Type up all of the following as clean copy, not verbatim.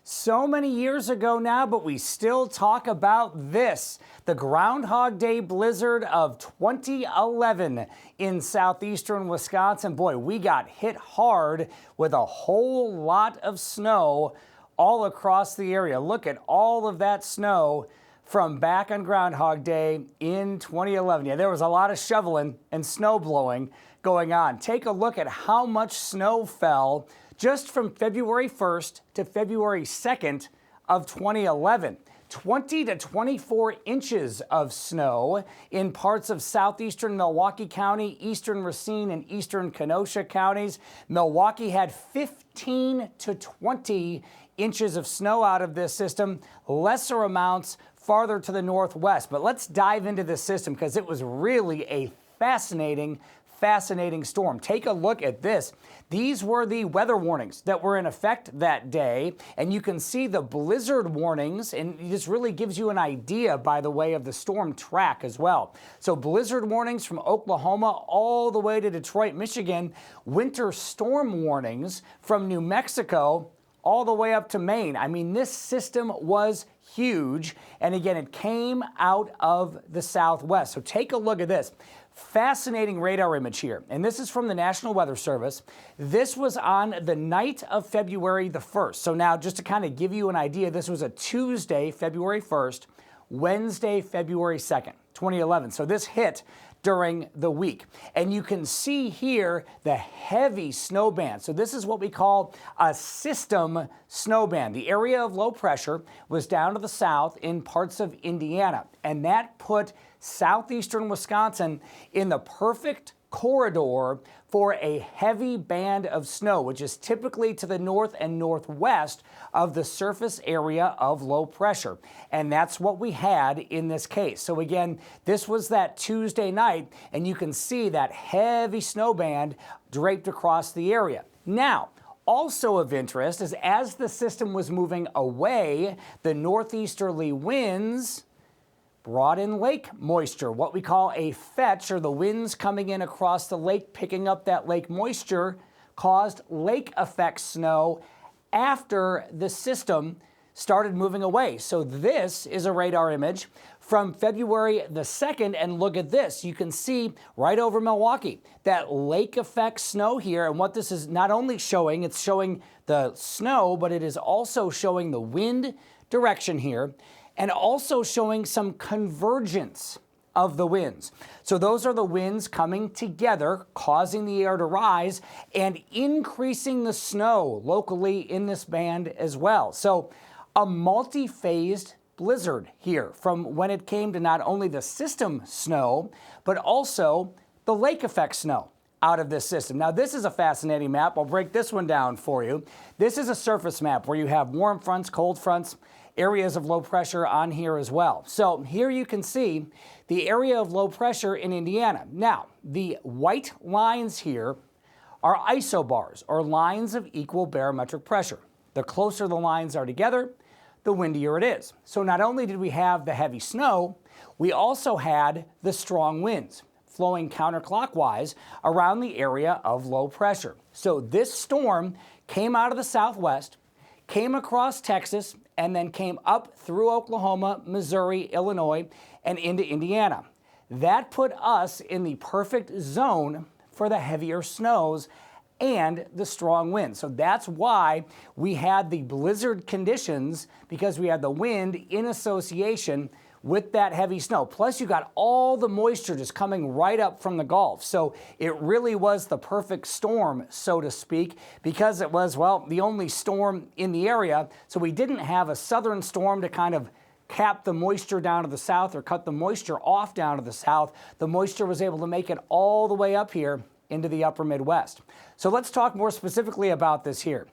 So many years ago now, but we still talk about this. The Groundhog Day blizzard of 2011 in southeastern Wisconsin. Boy, we got hit hard with a whole lot of snow all across the area. Look at all of that snow from back on Groundhog Day in 2011. Yeah, there was a lot of shoveling and snow blowing going on. Take a look at how much snow fell just from February 1st to February 2nd of 2011. 20 to 24 inches of snow in parts of southeastern Milwaukee County, eastern Racine, and eastern Kenosha counties. Milwaukee had 15 to 20 inches of snow out of this system, lesser amounts farther to the northwest. But let's dive into this system because it was really a fascinating storm. Take a look at this. These were the weather warnings that were in effect that day, and you can see the blizzard warnings, and this really gives you an idea, by the way, of the storm track as well. So blizzard warnings from Oklahoma all the way to Detroit, Michigan, winter storm warnings from New Mexico all the way up to Maine. I mean, this system was huge, and again, it came out of the southwest. So take a look at this. Fascinating radar image here, and this is from the National Weather Service. This was on the night of February the 1st. So now, just to kind of give you an idea, this was a Tuesday, February 1st, Wednesday, February 2nd, 2011. So this hit during the week. And you can see here the heavy snow band. So this is what we call a system snow band. The area of low pressure was down to the south in parts of Indiana, and that put southeastern Wisconsin in the perfect corridor for a heavy band of snow, which is typically to the north and northwest of the surface area of low pressure. And that's what we had in this case. So again, this was that Tuesday night, and you can see that heavy snow band draped across the area. Now, also of interest is as the system was moving away, the northeasterly winds brought in lake moisture, what we call a fetch, or the winds coming in across the lake, picking up that lake moisture, caused lake effect snow after the system started moving away. So this is a radar image from February the 2nd, and look at this. You can see right over Milwaukee, that lake effect snow here, and what this is not only showing, it's showing the snow, but it is also showing the wind direction here, and also showing some convergence of the winds. So those are the winds coming together, causing the air to rise and increasing the snow locally in this band as well. So a multi-phased blizzard here from when it came to not only the system snow, but also the lake effect snow out of this system. Now, this is a fascinating map. I'll break this one down for you. This is a surface map where you have warm fronts, cold fronts, areas of low pressure on here as well. So here you can see the area of low pressure in Indiana. Now, the white lines here are isobars, or lines of equal barometric pressure. The closer the lines are together, the windier it is. So not only did we have the heavy snow, we also had the strong winds flowing counterclockwise around the area of low pressure. So this storm came out of the southwest, came across Texas, and then came up through Oklahoma, Missouri, Illinois, and into Indiana. That put us in the perfect zone for the heavier snows and the strong winds. So that's why we had the blizzard conditions, because we had the wind in association with that heavy snow. Plus, you got all the moisture just coming right up from the Gulf. So it really was the perfect storm, so to speak, because it was, well, the only storm in the area. So we didn't have a southern storm to kind of cap the moisture down to the south or cut the moisture off down to the south. The moisture was able to make it all the way up here into the upper Midwest. So let's talk more specifically about this here.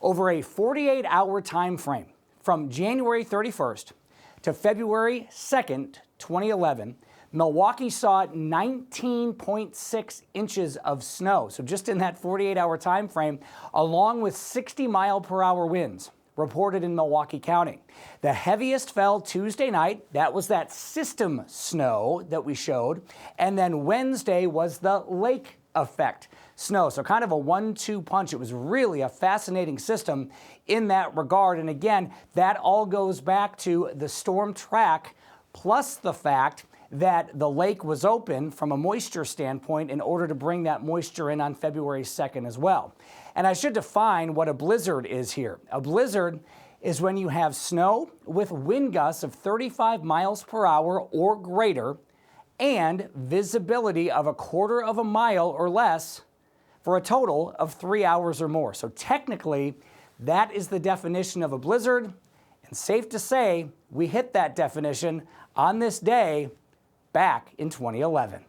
Over a 48-hour time frame from January 31st to February 2nd, 2011, Milwaukee saw 19.6 inches of snow. So just in that 48-hour time frame, along with 60-mile-per-hour winds reported in Milwaukee County. The heaviest fell Tuesday night. That was that system snow that we showed. And then Wednesday was the lake affect snow. So kind of a 1-2 punch. It was really a fascinating system in that regard. And again, that all goes back to the storm track, plus the fact that the lake was open from a moisture standpoint in order to bring that moisture in on February 2nd as well. And I should define what a blizzard is here. A blizzard is when you have snow with wind gusts of 35 miles per hour or greater and visibility of 1/4 of a mile or less for a total of 3 hours or more. So technically, that is the definition of a blizzard. And safe to say, we hit that definition on this day back in 2011.